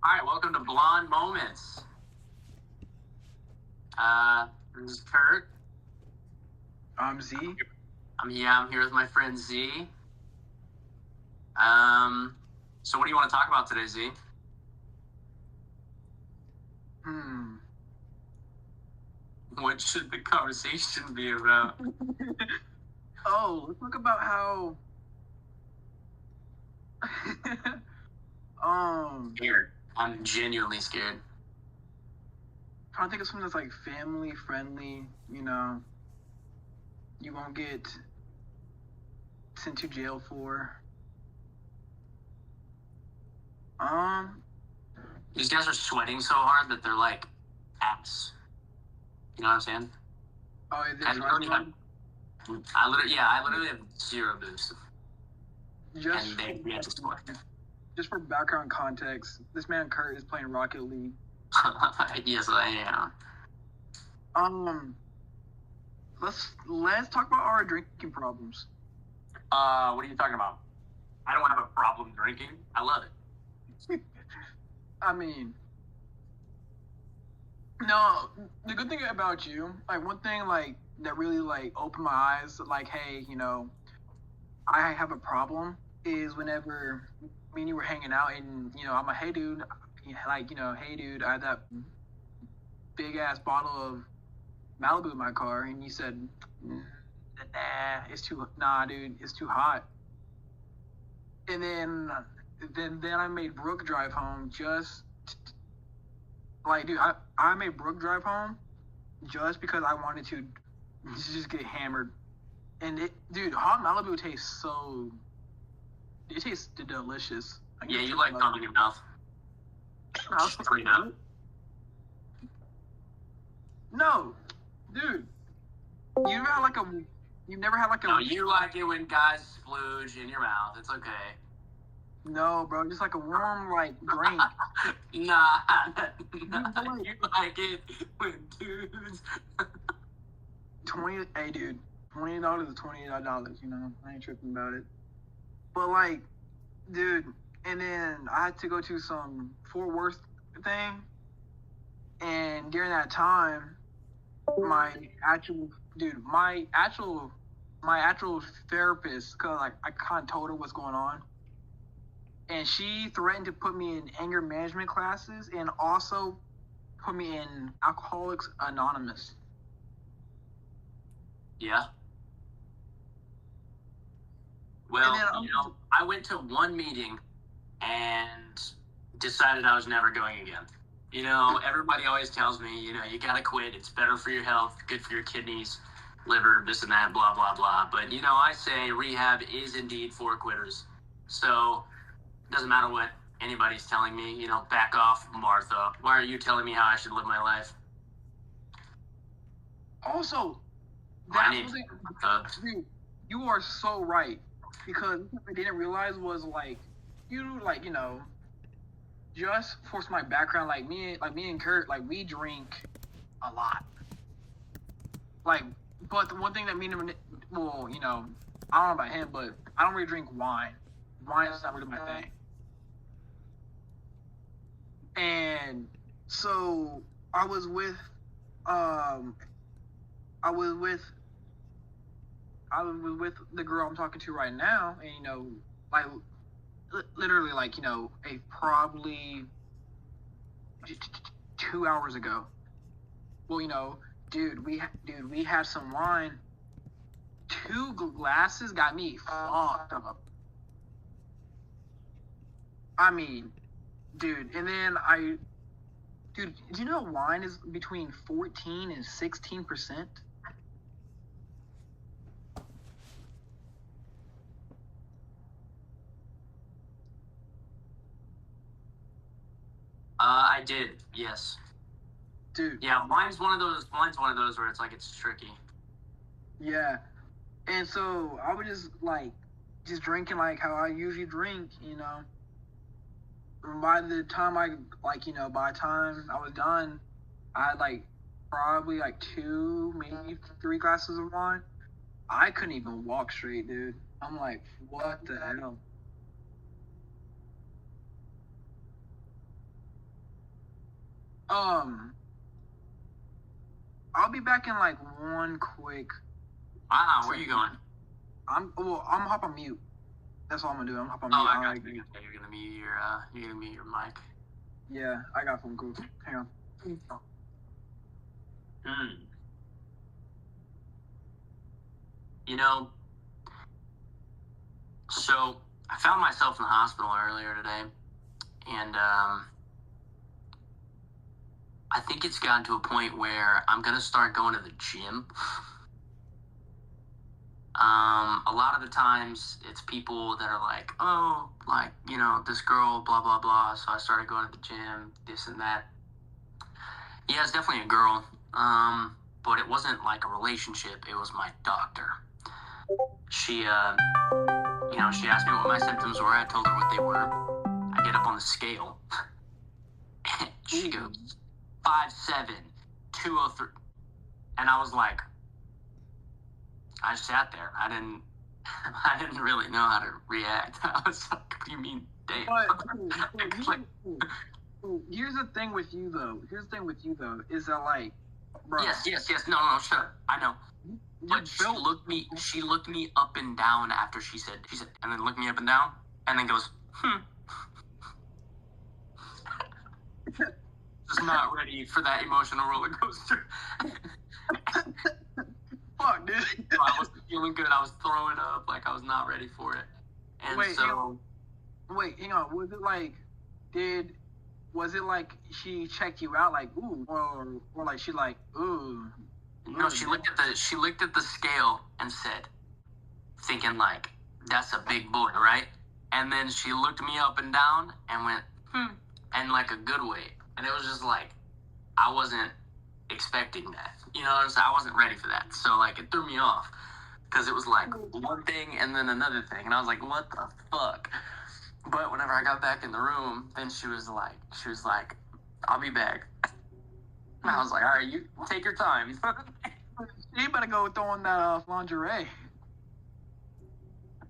All right, welcome to Blonde Moments. This is Kurt. I'm Z. I'm here with my friend Z. So what do you want to talk about today, Z? What should the conversation be about? Let's talk about how Scared. I'm genuinely scared. trying to think of something that's like family friendly, you won't get sent to jail for. These guys are sweating so hard that they're like apps. You know what I'm saying? Oh, is it I literally have zero boost. Just for background context, this man Kurt is playing Rocket League. Yes, I am. Let's talk about our drinking problems. What are you talking about? I don't have a problem drinking. I love it. I mean, no, the good thing about you, like one thing like that really like opened my eyes, like, hey, I have a problem, is whenever me and you were hanging out and, I'm like, hey dude, I have that big ass bottle of Malibu in my car, and you said, nah dude, it's too hot. And then I made Brooke drive home I made Brooke drive home just because I wanted to just get hammered. And hot Malibu tastes delicious. Yeah, you like thumbing your mouth. Straight up. No, dude. You've never had like a. No, you like it when guys splooge in your mouth. It's okay. No, bro, just like a warm drink. Nah, you like it when dudes. Hey, dude, $20 is $28. I ain't tripping about it. But dude, and then I had to go to some Fort Worth thing, and during that time, my actual therapist, cause I kind of told her what's going on, and she threatened to put me in anger management classes and also put me in Alcoholics Anonymous. Yeah. Well, I went to one meeting and decided I was never going again. Everybody always tells me, you gotta quit. It's better for your health, good for your kidneys, liver, this and that, blah, blah, blah. But, I say rehab is indeed for quitters. So it doesn't matter what anybody's telling me, back off, Martha. Why are you telling me how I should live my life? Also, dude, you are so right. Because what I didn't realize was just for my background, me and Kurt, we drink a lot. But the one thing that I don't know about him, but I don't really drink wine. Wine is not really my thing. And so I was with the girl I'm talking to right now, and literally probably 2 hours ago. Well, we had some wine. 2 glasses got me fucked up. I mean, dude, and then do you know wine is between 14 and 16%? I did, yes. Dude. Yeah, mine's one of those where it's it's tricky. Yeah. And so I was just drinking how I usually drink, By the time by the time I was done, I had probably 2, maybe 3 glasses of wine. I couldn't even walk straight, dude. I'm like, what the hell? I'll be back in like one quick. Wow, where are you going? I'm gonna hop on mute. That's all I'm gonna do. I'm gonna hop on Oh, mute. I got you. You're gonna mute your mic. Yeah, I got some cool. Hang on. You know, so I found myself in the hospital earlier today, and I think it's gotten to a point where I'm gonna start going to the gym. A lot of the times it's people that are like, oh, like, you know, this girl, blah, blah, blah. So I started going to the gym, this and that. Yeah, it's definitely a girl. But it wasn't like a relationship. It was my doctor. She, she asked me what my symptoms were. I told her what they were. I get up on the scale. She goes, 5'7", 203. And I was like, I sat there. I didn't really know how to react. I was like, what do you mean, damn? Here's the thing with you though, is that like, bro. Yes. No, sure. I know. But she looked me up and down after she said, and then looked me up and down, and then goes, Just not ready for that emotional roller coaster. Fuck, dude. So I wasn't feeling good. I was throwing up. Like, I was not ready for it. And Wait, hang on. Was it like she checked you out, like, ooh, or like she like, ooh? No, she looked at the scale and said, thinking like, that's a big boy, right? And then she looked me up and down and went, and like a good way. And it was just like, I wasn't expecting that. You know what I'm saying? I wasn't ready for that. So like, it threw me off because it was like one thing and then another thing. And I was like, what the fuck? But whenever I got back in the room, then she was like, I'll be back. And I was like, all right, you take your time. You better go throwing that lingerie.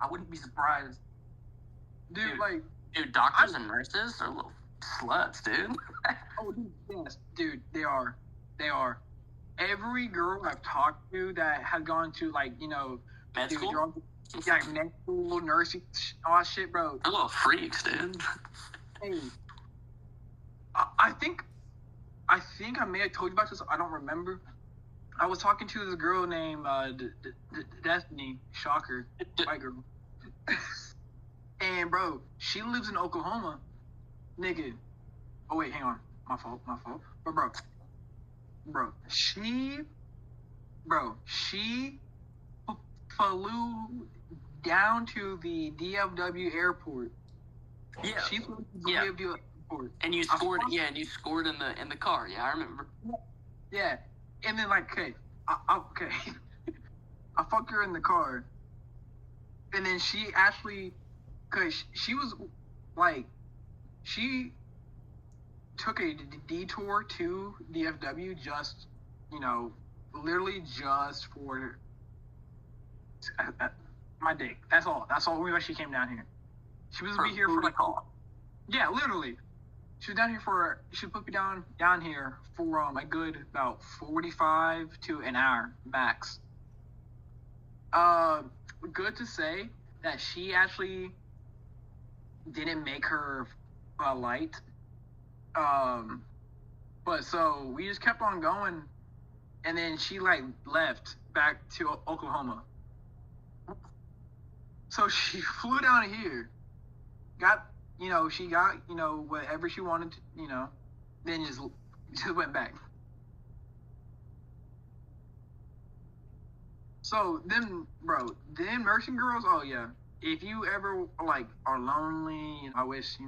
I wouldn't be surprised. Dude, doctors and nurses are little sluts, dude. Oh, dude, yes, dude, they are. Every girl I've talked to that has gone to, like, you know, med school? Yeah, med school, nursing, all that shit, bro. They're little freaks, dude. Hey, I think I may have told you about this. I don't remember. I was talking to this girl named Destiny, shocker, white girl. And bro, she lives in Oklahoma, nigga. Oh wait, hang on, my fault. But bro, she flew down to the DFW airport. Yeah. She flew to the DFW airport. And you scored. And you scored in the car. Yeah, I remember. Yeah, and then like, okay, I fucked her in the car, and then she actually, cause she was like, she took a detour to DFW just, you know, literally just for my dick. That's all. Why she came down here. She was be here for like, yeah, literally. She was down here she put me down here for a good about 45 to an hour max. Good to say that she actually didn't make her light. But so we just kept on going, and then she like left back to Oklahoma. So she flew down here, she got, whatever she wanted to, then just went back. So then, bro, them nursing girls, oh yeah. If you ever like are lonely, I wish,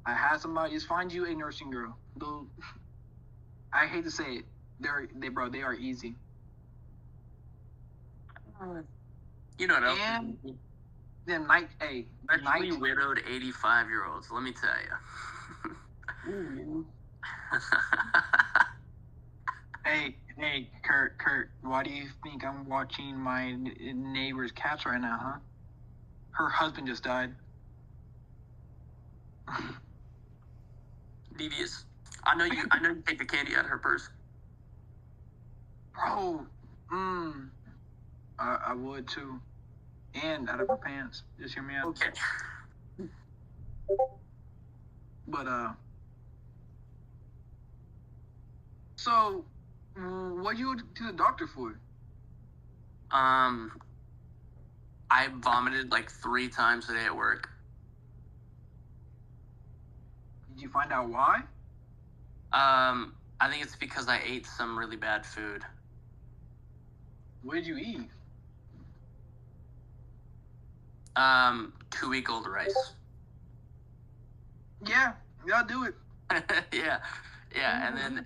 I had somebody, just find you a nursing girl. I hate to say it, they are easy. You know what? And then Actually widowed 85-year-olds. Let me tell you. Hey, Kurt. Why do you think I'm watching my neighbor's cats right now, huh? Her husband just died. Devious. I know you take the candy out of her purse. Bro, I would too. And out of her pants. Just hear me out. Okay. But, so, what you go to the doctor for? I vomited like 3 times a day at work. Did you find out why? I think it's because I ate some really bad food. What did you eat? 2-week-old rice. Yeah, I'll do it. yeah, and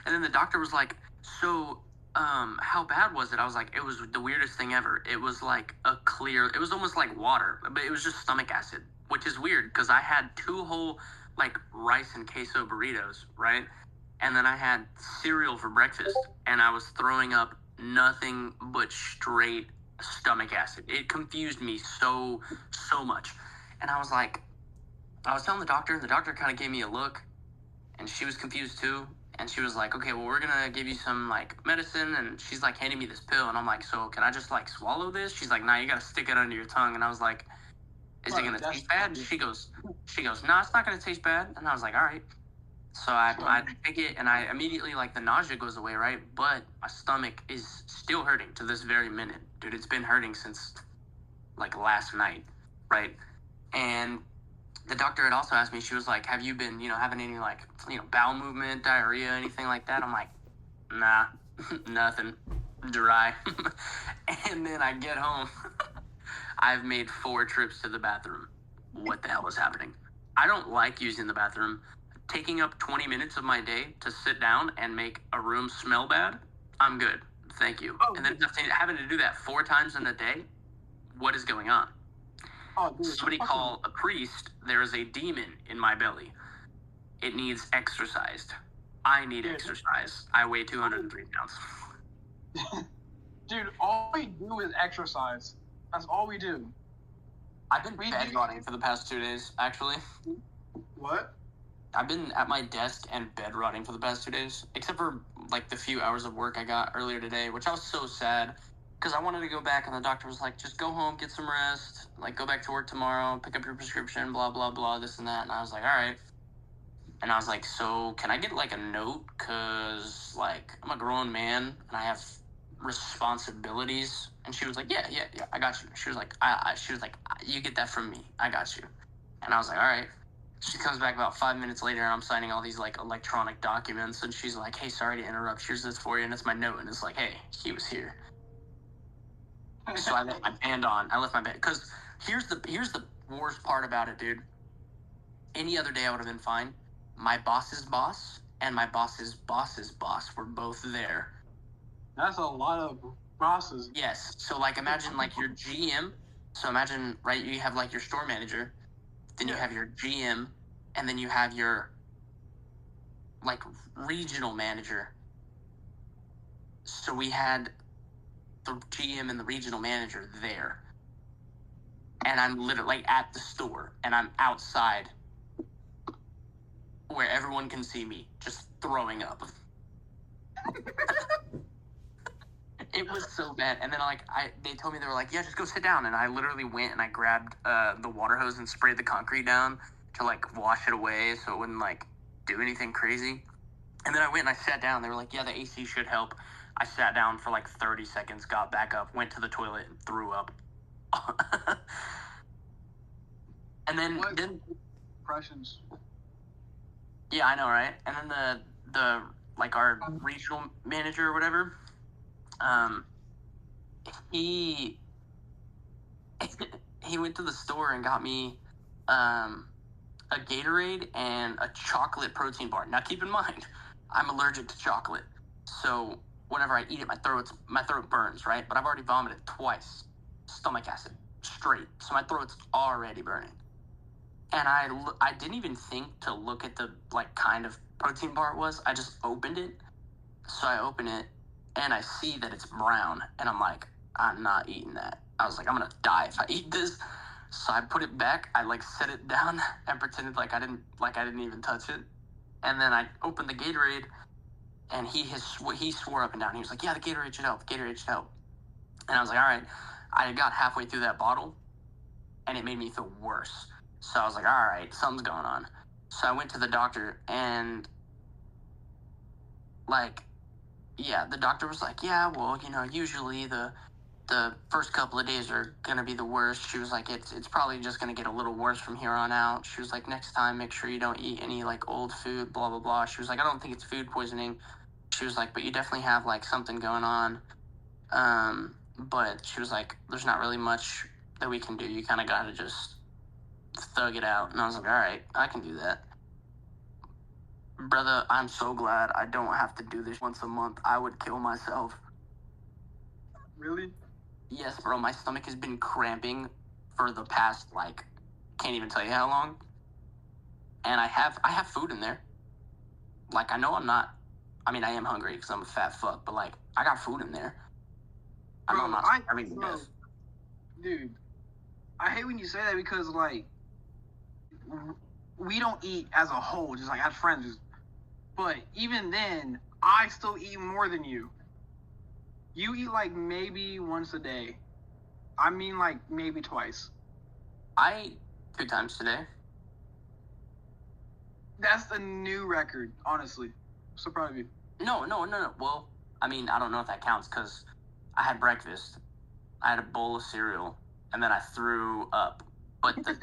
then the doctor was like, so, how bad was it? I was like, it was the weirdest thing ever. It was like it was almost like water, but it was just stomach acid, which is weird because I had 2 whole like rice and queso burritos, right? And then I had cereal for breakfast, and I was throwing up nothing but straight stomach acid. It confused me so much, and I was telling the doctor, and the doctor kind of gave me a look, and she was confused too. And she was like, okay, well, we're going to give you some, like, medicine. And she's, like, handing me this pill. And I'm like, so can I just, like, swallow this? She's like, nah, you got to stick it under your tongue. And I was like, is it going to taste bad? And she goes, no, it's not going to taste bad. And I was like, all right. So I take it, and I immediately, like, the nausea goes away, right? But my stomach is still hurting to this very minute. Dude, it's been hurting since, like, last night, right? And the doctor had also asked me, she was like, have you been, having any, like, bowel movement, diarrhea, anything like that? I'm like, nah, nothing, dry. And then I get home. I've made 4 trips to the bathroom. What the hell is happening? I don't like using the bathroom. Taking up 20 minutes of my day to sit down and make a room smell bad, I'm good. Thank you. Oh, and then having to do that 4 times in a day, what is going on? Oh, dude, somebody call a priest. There is a demon in my belly. It needs exorcised. I need exercise. I weigh 203 pounds. Dude, all we do is exercise. That's all we do. I've been bedrotting for the past 2 days, actually. What? I've been at my desk and bedrotting for the past 2 days, except for, like, the few hours of work I got earlier today, which I was so sad. Because I wanted to go back, and the doctor was like, just go home, get some rest, like, go back to work tomorrow, pick up your prescription, blah, blah, blah, this and that. And I was like, all right. And I was like, so can I get, like, a note? Because, like, I'm a grown man, and I have responsibilities. And she was like, yeah, I got you. She was like, you get that from me. I got you. And I was like, all right. She comes back about 5 minutes later, and I'm signing all these, like, electronic documents. And she's like, hey, sorry to interrupt. Here's this for you. And it's my note. And it's like, hey, he was here. So I left my band on. Because here's the worst part about it, dude. Any other day I would have been fine. My boss's boss and my boss's boss's boss were both there. That's a lot of bosses. Yes. So, like, imagine, like, your GM. So imagine, right, you have, like, your store manager. Then you have your GM. And then you have your, like, regional manager. So we had the GM and the regional manager there. And I'm literally, like, at the store. And I'm outside where everyone can see me just throwing up. It was so bad. And then, like, they told me, they were like, yeah, just go sit down. And I literally went and I grabbed the water hose and sprayed the concrete down to, like, wash it away so it wouldn't, like, do anything crazy. And then I went and I sat down. They were like, yeah, the AC should help. I sat down for, like, 30 seconds, got back up, went to the toilet, and threw up. And then Impressions. Yeah, I know, right? And then the like, our regional manager or whatever, he went to the store and got me a Gatorade and a chocolate protein bar. Now, keep in mind, I'm allergic to chocolate, so whenever I eat it, my throat burns, right? But I've already vomited twice, stomach acid, straight, so my throat's already burning. And I didn't even think to look at the, like, kind of protein bar it was. I just opened it. So I open it, and I see that it's brown, and I'm like, I'm not eating that. I was like, I'm gonna die if I eat this. So I put it back. I, like, set it down and pretended like I didn't even touch it. And then I opened the Gatorade, and he swore up and down. He was like, yeah, the Gatorade should help. The Gatorade should help. And I was like, all right. I got halfway through that bottle, and it made me feel worse. So I was like, all right, something's going on. So I went to the doctor, and, like, yeah, the doctor was like, yeah, well, usually the first couple of days are going to be the worst. She was like, it's probably just going to get a little worse from here on out. She was like, next time, make sure you don't eat any, like, old food, blah, blah, blah. She was like, I don't think it's food poisoning. She was like, but you definitely have, like, something going on. But she was like, there's not really much that we can do. You kind of got to just thug it out. And I was like, all right, I can do that. Brother, I'm so glad I don't have to do this once a month. I would kill myself. Really? Yes, bro. My stomach has been cramping for the past, like, can't even tell you how long. And I have food in there. Like, I know I'm not, I mean, I am hungry because I'm a fat fuck, but, like, I got food in there. I know I'm not starving to death. Dude, I hate when you say that because, like, we don't eat as a whole, just, like, as friends. But even then, I still eat more than you. You eat, like, maybe once a day. I mean, like, maybe twice. I eat 2 times today. That's a new record, honestly. So proud of you. No. Well, I mean, I don't know if that counts because I had breakfast. I had a bowl of cereal, and then I threw up. But the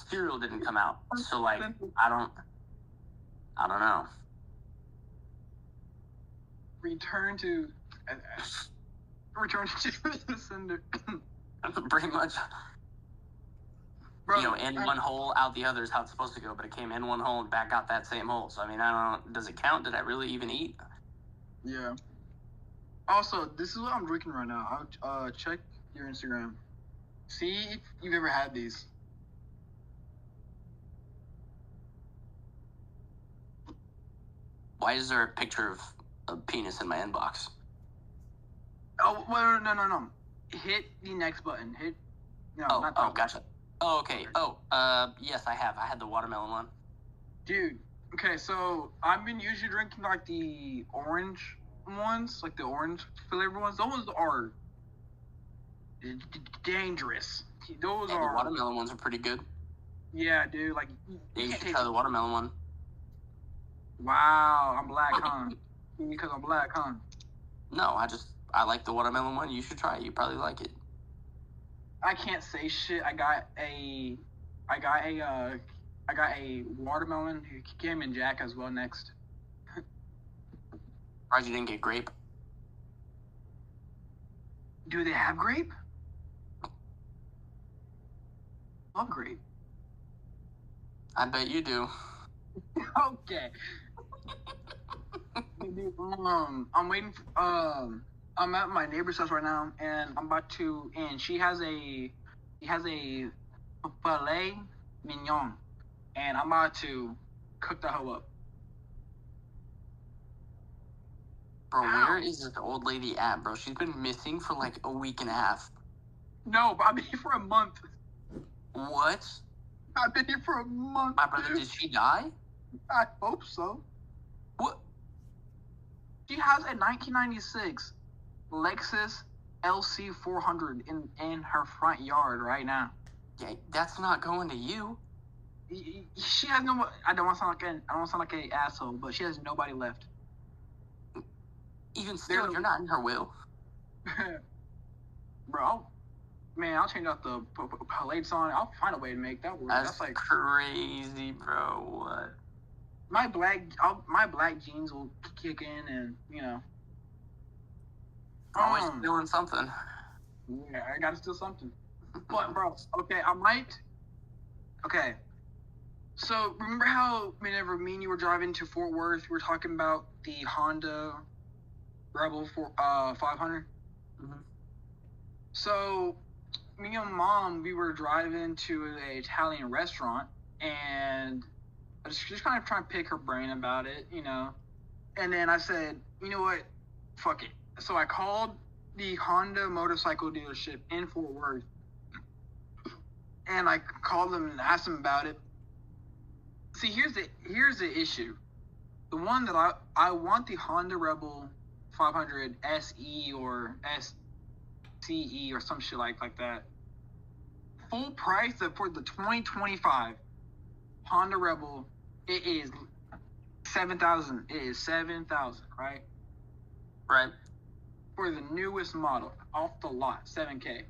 cereal didn't come out. So, like, I don't know. Return to the sender. Pretty much. Bro, in one hole, out the other is how it's supposed to go, but it came in one hole and back out that same hole. So, I mean, I don't know. Does it count? Did I really even eat? Yeah. Also, this is what I'm drinking right now. I'll check your Instagram. See if you've ever had these. Why is there a picture of a penis in my inbox? Oh, well, no. Hit the next button. Gotcha. Oh, okay. Yes, I have. I had the watermelon one. Dude, okay, so I've been usually drinking, like, the orange ones, like the orange flavored ones. Those are dangerous. Those are... The watermelon ones are pretty good. Yeah, dude, like... You should try the watermelon one. Wow, I'm black, huh? Because I'm black, huh? No, I like the watermelon one. You should try it. You probably like it. I can't say shit. I got a watermelon came in Jack as well next. Surprised you didn't get grape. Do they have grape? Love grape. I bet you do. Okay. I'm waiting for, I'm at my neighbor's house right now, and she has a filet mignon, and I'm about to cook the hoe up. Bro, where is this old lady at, bro? She's been missing for like a week and a half. No, but I've been here for a month. What? I've been here for a month. My brother, did she die? I hope so. What? She has a 1996 Lexus LC 400 in her front yard right now. Yeah, that's not going to you. She has no. I don't want to sound like an asshole, but she has nobody left. Even still, you're not in her will. Bro, I'll change out the plates on. I'll find a way to make that work. That's like crazy, bro. What? My black jeans will kick in, and always stealing something. Yeah, I gotta steal something. But bro, okay, Okay, so remember how whenever me and you were driving to Fort Worth, we were talking about the Honda Rebel 500? Mm-hmm. So me and Mom, we were driving to an Italian restaurant, and I just kind of trying to pick her brain about it, And then I said, you know what, fuck it. So I called the Honda motorcycle dealership in Fort Worth, and I called them and asked them about it. See, here's the issue. The one that I want the Honda Rebel 500 SE or SCE or some shit like that. Full price for the 2025 Honda Rebel, it is 7,000. It is 7,000, right? Right. For the newest model, off the lot, 7K.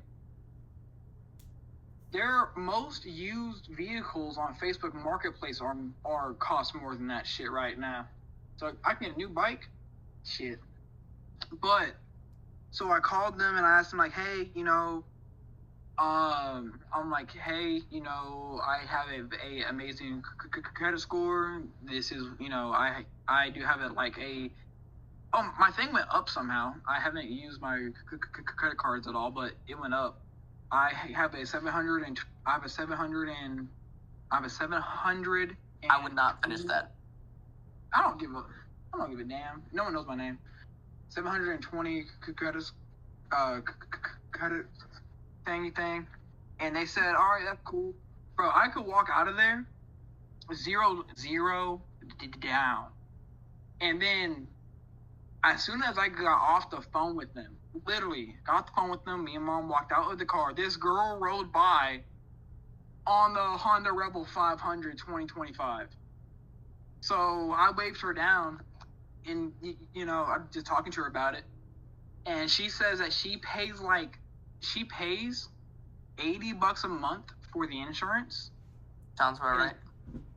Their most used vehicles on Facebook Marketplace are cost more than that shit right now. So I can get a new bike, shit. But so I called them and I asked them like, hey, I'm like, hey, I have a amazing credit score. This is, I do have my thing went up somehow. I haven't used my credit cards at all, but it went up. I have a 700 and I have a 700 and I have a 700. I would not finish that. I don't give a damn. No one knows my name. 720 credit thing, and they said, all right, that's cool, bro. I could walk out of there, zero down, and then as soon as I got off the phone with them, literally got off the phone with them, me and mom walked out of the car. This girl rode by on the Honda Rebel 500 2025. So I waved her down, and I'm just talking to her about it, and she says that she pays $80 a month for the insurance. Sounds about right.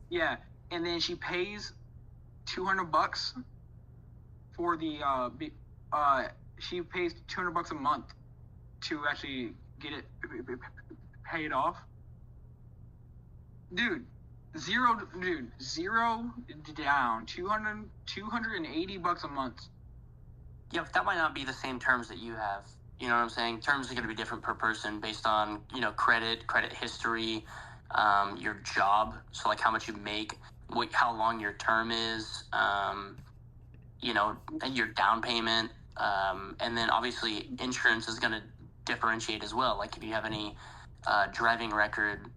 Yeah, and then she pays $200 for the she pays $200 a month to actually get it paid off. Dude, zero down, $280 a month. Yeah, but that might not be the same terms that you have. You know what I'm saying? Terms are going to be different per person based on, credit history, your job. So, like, how much you make, how long your term is, and your down payment. And then, obviously, insurance is going to differentiate as well. Like, if you have any driving record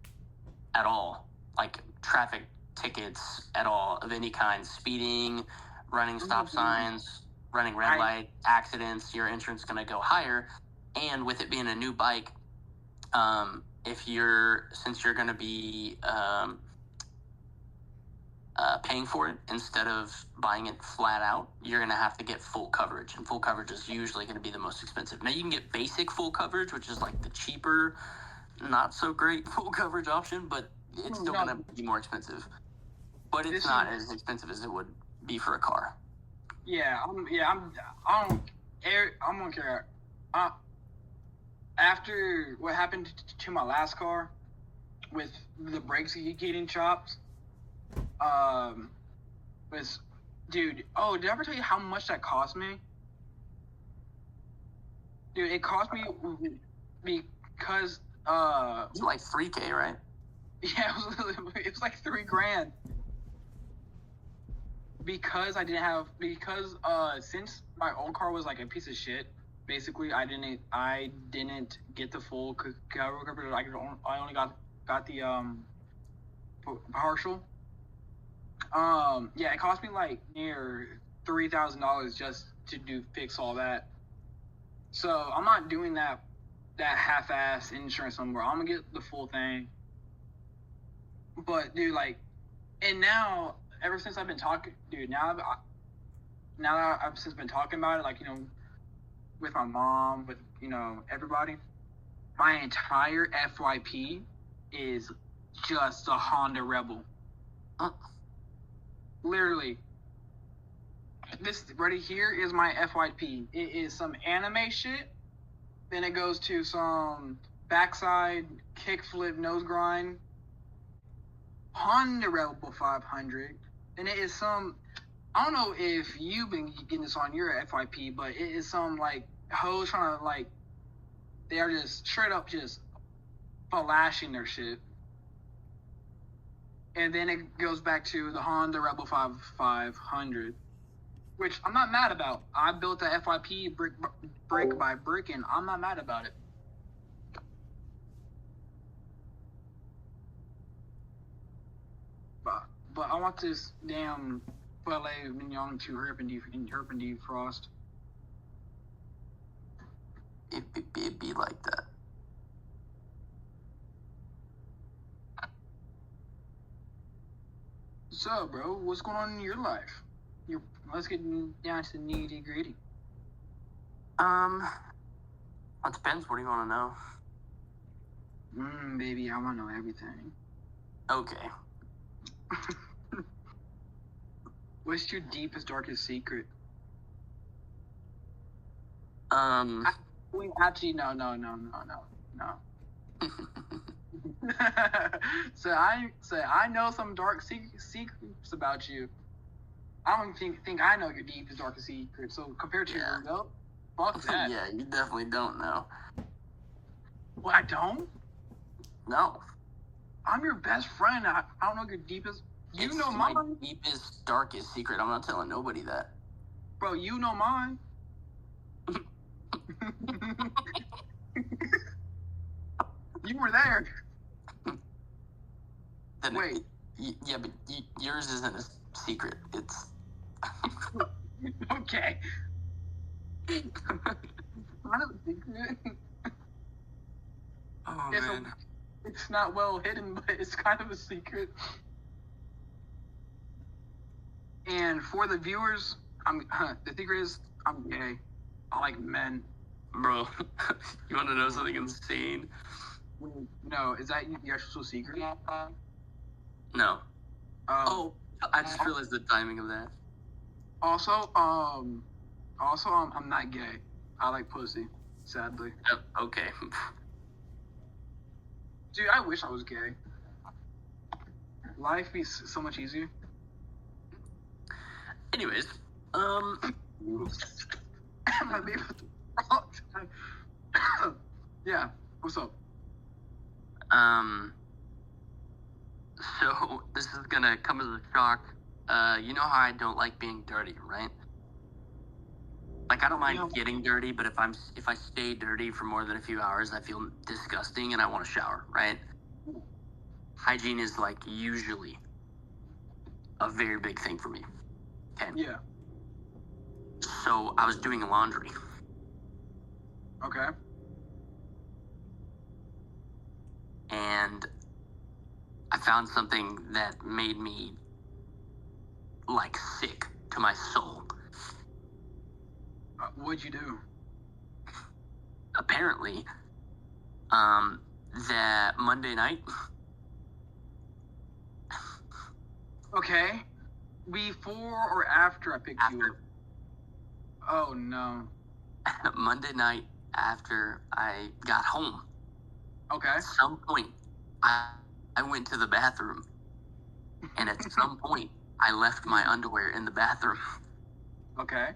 at all, like traffic tickets at all of any kind, speeding, running stop signs, running red light, accidents, your insurance is going to go higher. And with it being a new bike, since you're going to be paying for it instead of buying it flat out, you're going to have to get full coverage. And full coverage is usually going to be the most expensive. Now, you can get basic full coverage, which is like the cheaper, not so great full coverage option, but it's still going to be more expensive. But it's not as expensive as it would be for a car. Yeah, I don't care. After what happened to my last car, with the brakes getting chopped, did I ever tell you how much that cost me? Dude, it cost me because it's like $3,000, right? Yeah, it was like $3,000. Because since my old car was like a piece of shit, basically I didn't get the full coverage. I only got the partial. Yeah, it cost me like near $3,000 just to fix all that. So I'm not doing that half-ass insurance anymore. I'm gonna get the full thing. But dude, and now, ever since I've been talking, dude, now that I've since been talking about it, with my mom, with, everybody, my entire FYP is just a Honda Rebel. Literally. This right here is my FYP. It is some anime shit. Then it goes to some backside, kickflip, nose grind, Honda Rebel 500. And it is some, I don't know if you've been getting this on your FYP, but it is some, hoes trying to, they are just straight up just flashing their shit. And then it goes back to the Honda Rebel 500, which I'm not mad about. I built the FYP brick by brick, and I'm not mad about it. But I want this damn Ballet Mignon to Herpen defrost. It'd be like that. So, bro, what's going on in your life? Let's get down to the nitty gritty. It depends. What do you want to know? Baby, I want to know everything. Okay. What's your deepest, darkest secret? Actually, no. So I know some dark secrets about you. I don't think I know your deepest, darkest secret. So compared to your girl, fuck that. Yeah, you definitely don't know. Well, I don't? No. I'm your best friend. I don't know your deepest. You know mine. My deepest, darkest secret. I'm not telling nobody that. Bro, you know mine. You were there. Then wait. Yeah, but yours isn't a secret. It's... Okay. Not a secret. Oh, man. It's not well hidden, but it's kind of a secret. And for the viewers, the secret is I'm gay. I like men. Bro, you want to know something insane? No, is that your actual secret? No. Oh, I just realized the timing of that. Also, I'm not gay. I like pussy, sadly. Okay. Dude, I wish I was gay. Life be so much easier. Anyways, yeah, what's up? So this is gonna come as a shock. You know how I don't like being dirty, right? Like, I don't mind getting dirty, but if I stay dirty for more than a few hours, I feel disgusting and I want to shower, right? Hygiene is, like, usually a very big thing for me. Okay? Yeah. So I was doing laundry. Okay. And I found something that made me, like, sick to my soul. What'd you do? Apparently, that Monday night. Okay. Before or after I picked you up? Oh, no. Monday night after I got home. Okay. At some point, I went to the bathroom. And at some point, I left my underwear in the bathroom. Okay.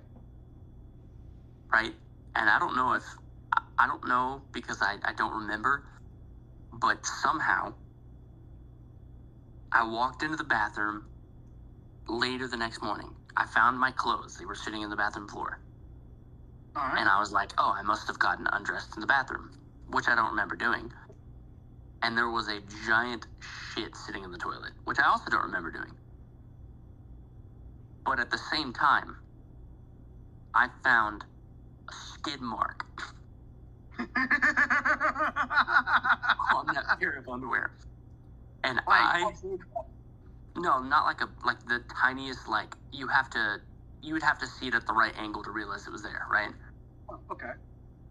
Right? And I don't know because I don't remember, but somehow I walked into the bathroom later the next morning. I found my clothes. They were sitting in the bathroom floor. All right. And I was like, oh, I must have gotten undressed in the bathroom, which I don't remember doing. And there was a giant shit sitting in the toilet, which I also don't remember doing. But at the same time, I found a skid mark on that pair of underwear. And no, not like the tiniest, like you would have to see it at the right angle to realize it was there, right? Okay.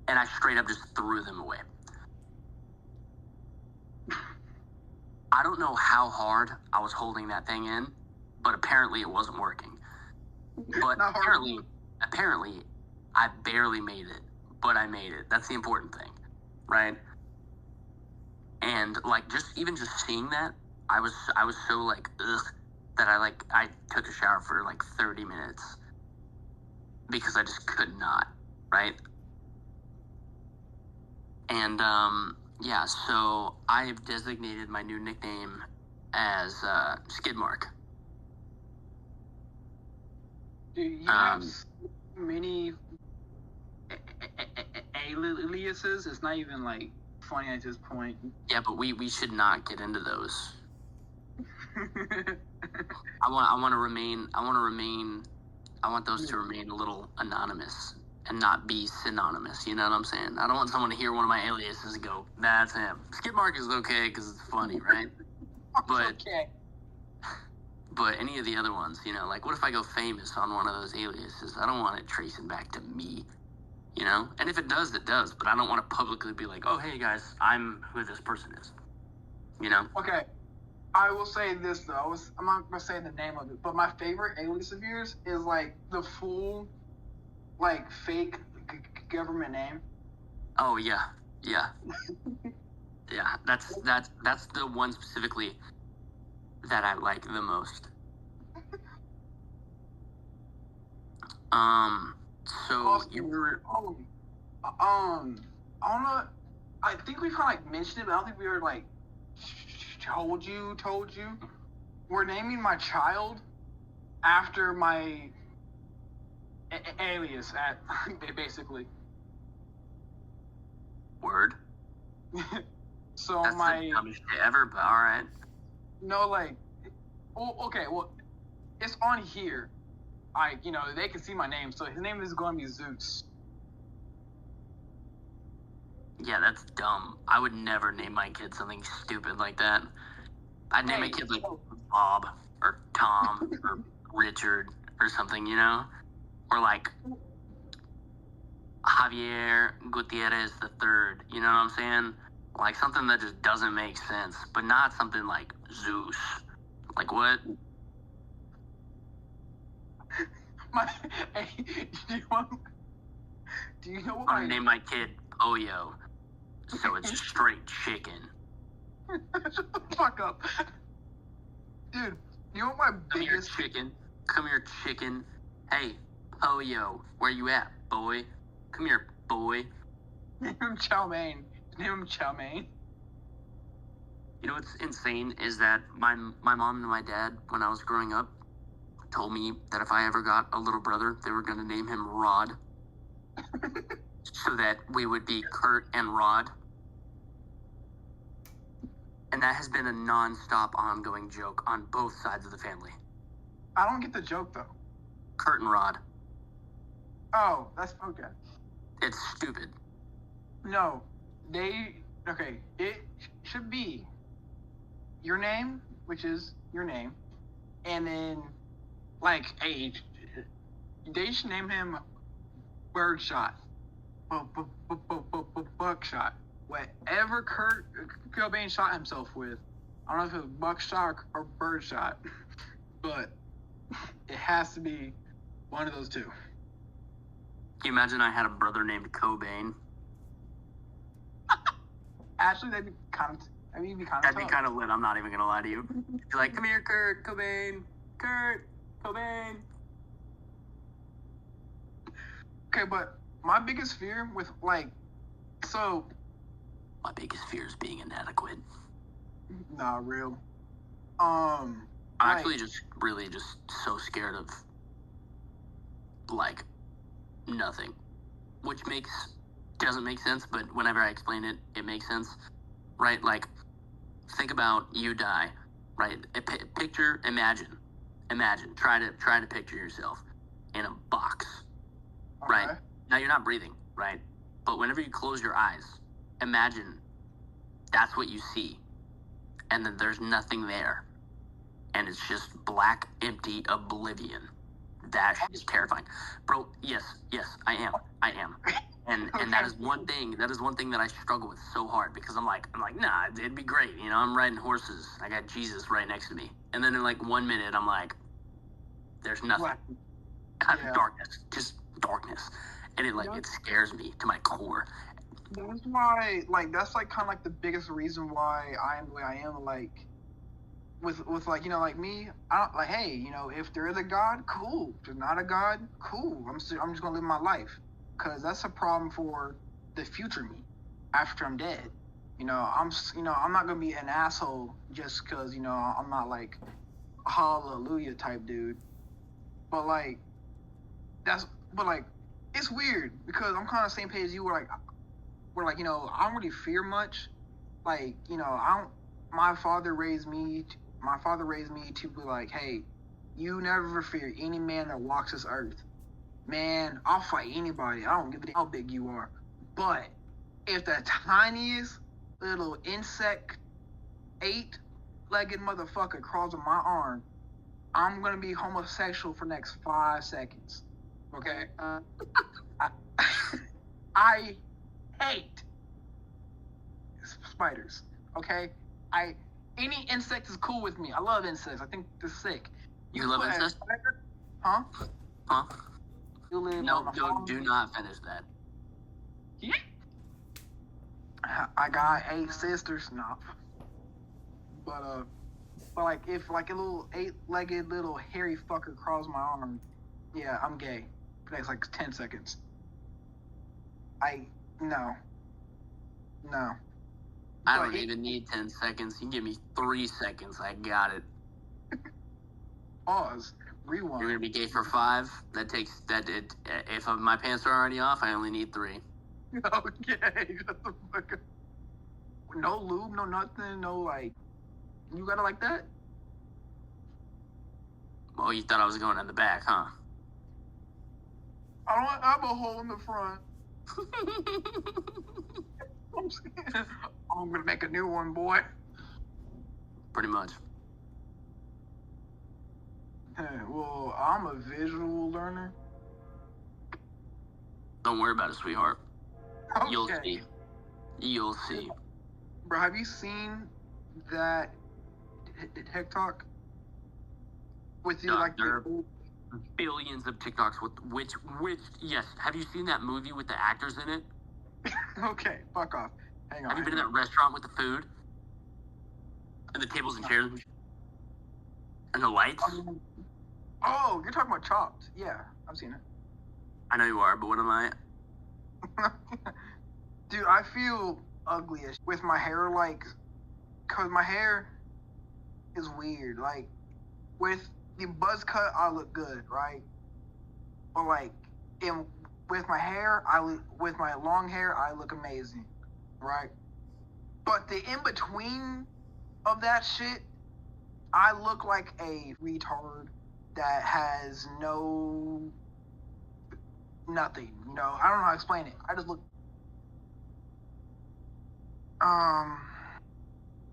And I straight up just threw them away. I don't know how hard I was holding that thing in, but apparently it wasn't working. But apparently I barely made it, but I made it. That's the important thing, right? And like just seeing that, I was so like ugh that I took a shower for like 30 minutes because I just could not, right? And yeah, so I've designated my new nickname as Skid Mark. Do you have many aliases? It's not even like funny at this point. Yeah, but we should not get into those. I want those to remain a little anonymous and not be synonymous. You know what I'm saying? I don't want someone to hear one of my aliases and go, "That's him." Skid mark is okay because it's funny, right? But any of the other ones, you know, like what if I go famous on one of those aliases? I don't want it tracing back to me, you know? And if it does, it does. But I don't want to publicly be like, "Oh, hey guys, I'm who this person is," you know? Okay. I will say this though. I'm not gonna say the name of it, but my favorite alias of yours is like the full, like fake government name. Oh yeah. Yeah. That's the one specifically that I like the most. So Also, you were. I don't know. I think we kind of like mentioned it, but I don't think we were like told you. We're naming my child after my alias at basically. Word. So That's the dumbest shit ever, but all right. No, like, okay, well, it's on here. They can see my name, so his name is going to be Zeus. Yeah, that's dumb. I would never name my kid something stupid like that. I'd name my kid like Bob or Tom or Richard or something, you know? Or like Javier Gutierrez the Third, you know what I'm saying? Like something that just doesn't make sense, but not something like Zeus. Like what? Hey, do you know what? I'm gonna name my kid Pollo, so it's straight chicken. Shut the fuck up, dude. You know what my biggest Come here, chicken. Hey, Pollo, where you at, boy? Come here, boy. Name him Chow Mein. You know what's insane is that my mom and my dad, when I was growing up, told me that if I ever got a little brother, they were going to name him Rod. So that we would be Kurt and Rod. And that has been a non-stop ongoing joke on both sides of the family. I don't get the joke, though. Kurt and Rod. Oh, that's okay. It's stupid. No, it should be your name, which is your name, and then, like, age. They should name him Birdshot. Buckshot. Whatever Kurt Cobain shot himself with. I don't know if it was buckshot or birdshot, but it has to be one of those two. Can you imagine I had a brother named Cobain? Actually, that'd be kind of lit. I'm not even gonna lie to you. You're like, come here, Kurt Cobain. Kurt Cobain. Okay, but my biggest fear with my biggest fear is being inadequate. Nah, real. I'm actually just so scared of like nothing, which doesn't make sense, but whenever I explain it, it makes sense, right? Like, think about you die, right? Imagine, try to picture yourself in a box, right? Now you're not breathing, right? But whenever you close your eyes, imagine that's what you see, and then there's nothing there, and it's just black, empty oblivion. That is terrifying, bro. Yes, I am, and that is one thing that I struggle with so hard, because I'm like, nah, it'd be great, you know, I'm riding horses, I got Jesus right next to me, and then in like 1 minute, I'm like, there's nothing, darkness, just darkness, and it scares me to my core. That's why, that's kind of the biggest reason why I am the way I am, with me, I don't, hey, if there is a God, cool. If there's not a God, cool. I'm just gonna live my life, because that's a problem for the future me after I'm dead. I'm not gonna be an asshole just because I'm not a hallelujah type dude. But it's weird, because I'm kind of the same page as you. I don't really fear much. My father raised me my father raised me to be like, hey, you never fear any man that walks this earth. Man, I'll fight anybody. I don't give a damn how big you are. But if the tiniest little insect 8-legged motherfucker crawls on my arm, I'm gonna be homosexual for the next 5 seconds. Okay? I hate spiders. Okay? Any insect is cool with me. I love insects. I think they're sick. You love insects? Huh? Huh? You live No, on a farm? do not finish that. Yeah. I got 8 sisters. No. But like if like a little 8-legged little hairy fucker crawls my arm, yeah, I'm gay. For the next like 10 seconds. No. I don't even need 10 seconds. You can give me 3 seconds. I got it. Pause. Rewind. You're gonna be gay for 5. If my pants are already off, I only need 3. Okay. Shut the fuck up. No lube, no nothing, no like. You got it like that? Oh, you thought I was going in the back, huh? I don't have a hole in the front. I'm gonna make a new one, boy. Pretty much. Hey, well, I'm a visual learner. Don't worry about it, sweetheart. Okay. You'll see. You'll see. Bro, have you seen that TikTok? With you, like, there are billions of TikToks with which, yes. Have you seen that movie with the actors in it? Okay, fuck off. Hang on. Have you been in that restaurant with the food? And the tables and chairs? And the lights? Oh, you're talking about Chopped. Yeah, I've seen it. I know you are, but what am I? Dude, I feel ugly with my hair, like, cause my hair is weird. Like, with the buzz cut, I look good, right? But like, with my hair, with my long hair, I look amazing, right? But the in between of that shit, I look like a retard that has nothing. You know, I don't know how to explain it. I just look. Hang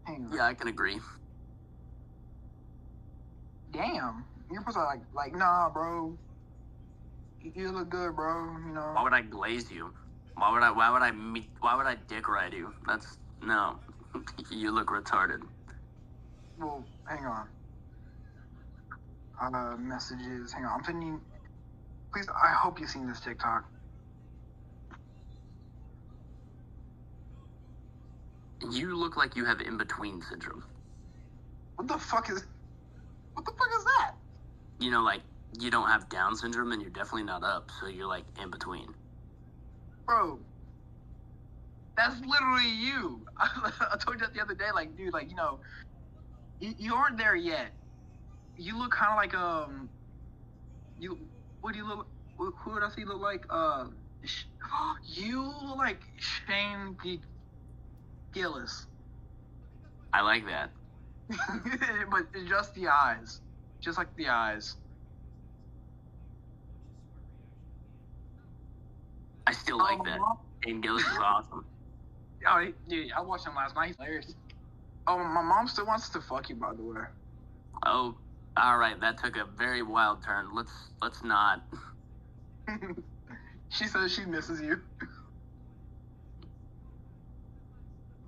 on. Yeah, I can agree. Damn, you're supposed to like, nah, bro. You look good, bro. You know. Why would I glaze you? Why would I dick ride you? No. You look retarded. Well, hang on. Messages. Hang on. I'm sending. Please, I hope you've seen this TikTok. You look like you have in-between syndrome. What the fuck is that? You know, like, you don't have Down syndrome and you're definitely not up, so you're, like, in between. Bro, that's literally you. I told you that the other day, like, dude, like, you know, you aren't there yet. You look kind of like, what do you look, who does he look like? You look like Shane Gillis. I like that. But it's just the eyes. Just like the eyes. I still like that. Shane Gillis is awesome. Oh, dude, I watched him last night. He's hilarious. Oh, my mom still wants to fuck you, by the way. Oh, all right. That took a very wild turn. Let's not. She says she misses you.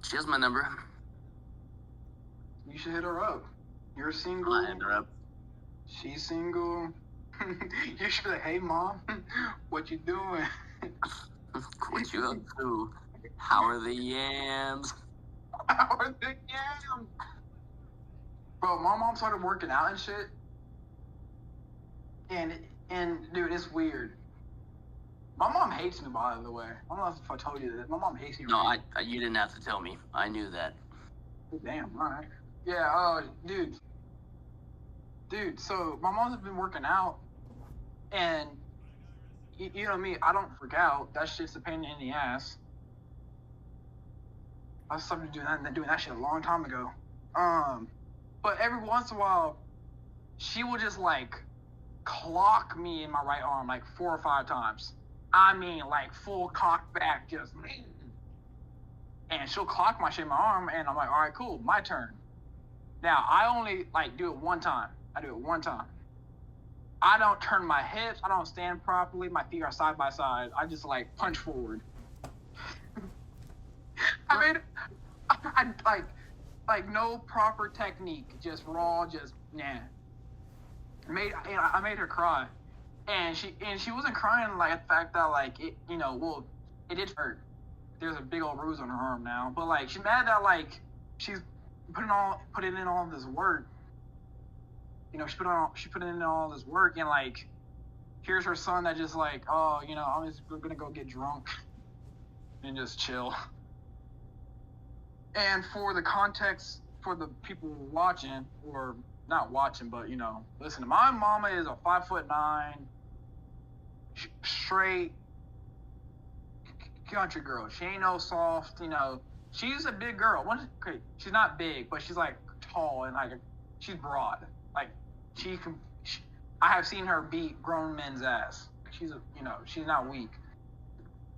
She has my number. You should hit her up. You're single. I'll hit her up. She's single. You should be like, hey, mom, what you doing? What you up to? How are the yams? How are the yams? Bro, my mom started working out and shit. And dude, it's weird. My mom hates me, by the way. I don't know if I told you this. My mom hates me. No, you didn't have to tell me. I knew that. Damn, alright. Yeah, dude, so my mom's been working out, and you know me, I don't work out. That shit's a pain in the ass. I started doing that shit a long time ago. But every once in a while, she will just like clock me in my right arm like 4 or 5 times. I mean, like full cock back, just. And she'll clock my shit in my arm, and I'm like, all right, cool, my turn. Now I only like do it one time. I do it one time. I don't turn my hips. I don't stand properly. My feet are side by side. I just like punch forward. I made, I like no proper technique, just raw, just nah. I made her cry, and she wasn't crying like at the fact that like it, well, it did hurt. There's a big old bruise on her arm now, but like she's mad that like she's putting in all this work. She put in all this work, and like here's her son that just like, oh, I'm just gonna go get drunk and just chill. And for the context, for the people watching, or not watching, but listen, my mama is a 5'9", straight country girl. She ain't no soft, she's a big girl. Okay, she's not big, but she's like tall and like she's broad. Like I have seen her beat grown men's ass. She's she's not weak,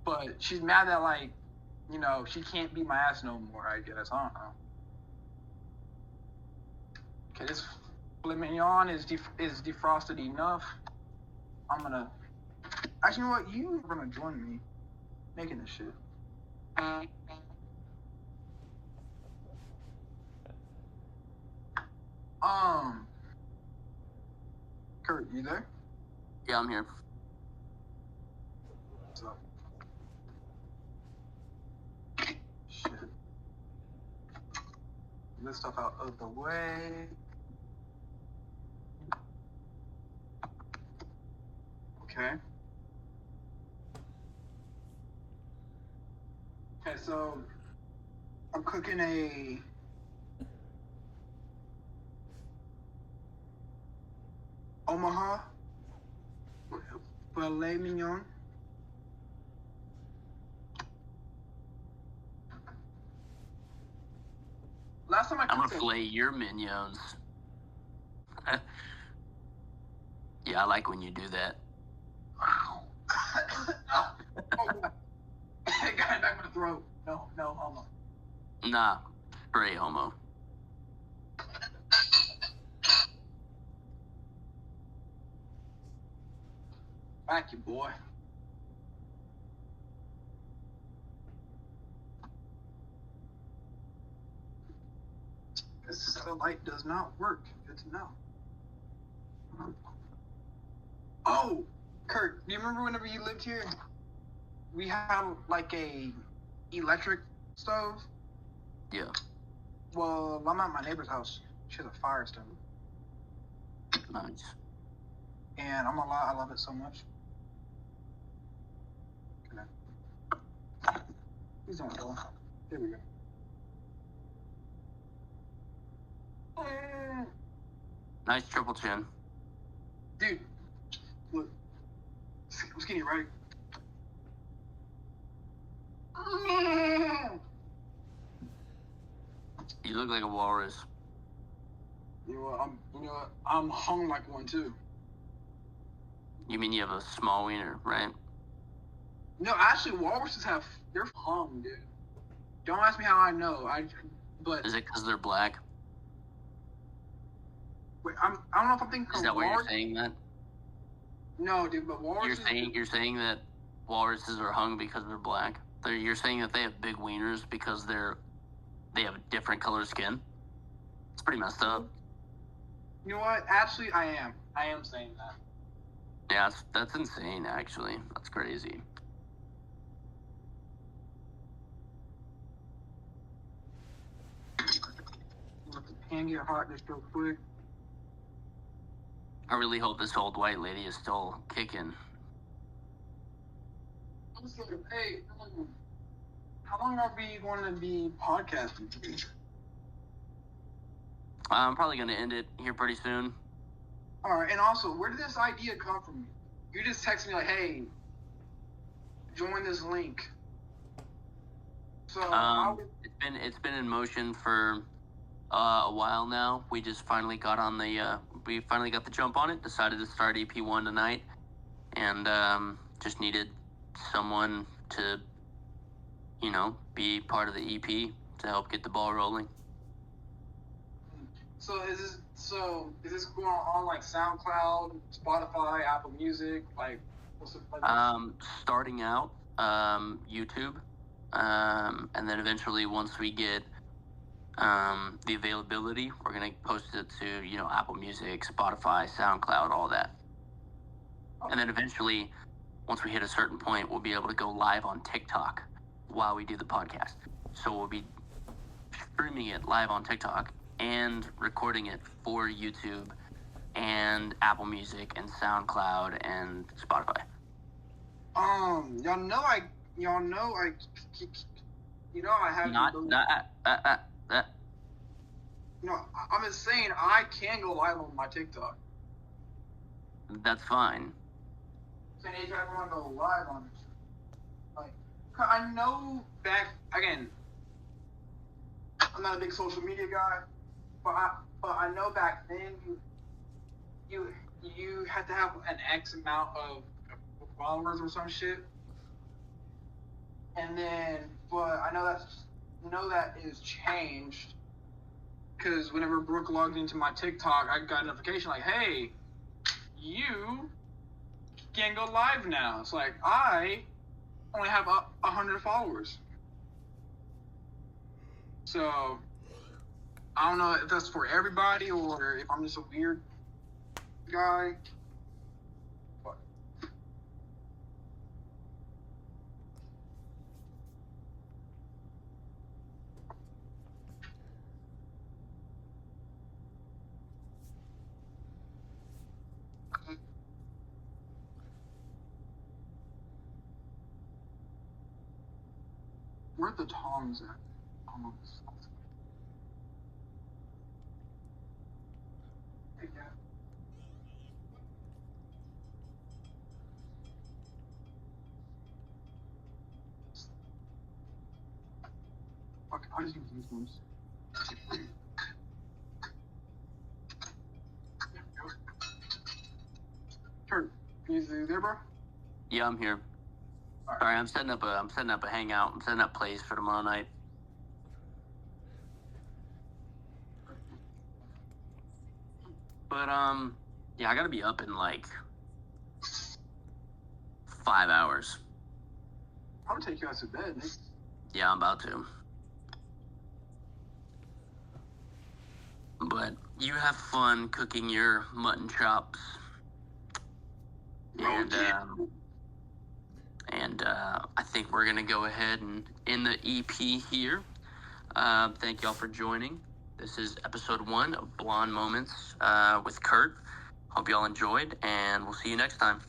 but she's mad that like she can't beat my ass no more. I guess I don't know. Okay, this filet mignon is defrosted enough. I'm gonna. Actually, you know what? You are gonna join me making this shit. Kurt, you there? Yeah, I'm here. What's up? Shit. Get this stuff out of the way. Okay. Okay, so I'm cooking a Omaha filet mignon. Last time I'm gonna fillet your minions. Yeah, I like when you do that. Wow. It got it back in the throat. No homo. Nah, straight homo. Back you, boy. This light does not work. Good to know. Oh, Kurt, do you remember whenever you lived here? We had like a electric stove. Yeah. Well, I'm at my neighbor's house. She has a fire stove. Nice. And I'm gonna lie, I love it so much. Please don't go. There we go. Nice triple chin. Dude, look. I'm skinny, right? You look like a walrus. You know what? I'm hung like one too. You mean you have a small wiener, right? No, actually, walruses they're hung, dude. Don't ask me how I know. But Is it because they're black? wait, I don't know if I'm thinking. Is that why you're saying that? No, dude, but walruses. You're saying that walruses are hung because they're black. You're saying that they have big wieners because they have a different color skin. It's pretty messed up. You know what? Actually, I am. I am saying that. Yeah, that's insane. Actually, that's crazy. Let the pan get hot just real quick. I really hope this old white lady is still kicking. Hey, how long are we going to be podcasting? I'm probably going to end it here pretty soon. All right, and also, where did this idea come from? You just texted me like, "Hey, join this link." So it's been in motion for a while now. We just finally got on the jump on it. Decided to start EP1 tonight, and just needed someone to, be part of the EP to help get the ball rolling. So is this going on like SoundCloud, Spotify, Apple Music, like what's the starting out YouTube, and then eventually once we get the availability, we're gonna post it to Apple Music, Spotify, SoundCloud, all that. And then eventually, once we hit a certain point, we'll be able to go live on TikTok while we do the podcast. So we'll be streaming it live on TikTok and recording it for YouTube and Apple Music and SoundCloud and Spotify. Y'all know I have I'm just saying I can go live on my TikTok. That's fine. Saying if I want to go live on it, like I know back again. I'm not a big social media guy, but I know back then you had to have an X amount of followers or some shit. And then, but I know that is changed, because whenever Brooke logged into my TikTok, I got a notification like, "Hey, you can go live now." It's like I only have 100 followers, so I don't know if that's for everybody or if I'm just a weird guy. But where the tongs at? Fuck, I just use these ones. Kurt, you there, bro? Yeah, I'm here. All right. Sorry, I'm setting up a hangout. I'm setting up plays for tomorrow night. But yeah, I gotta be up in like 5 hours. I'm gonna take you out to bed, Nick. Yeah, I'm about to. But you have fun cooking your mutton chops. And I think we're gonna go ahead and end the EP here. Thank y'all for joining. This is episode 1 of Blonde Moments with Kurt. Hope y'all enjoyed, and we'll see you next time.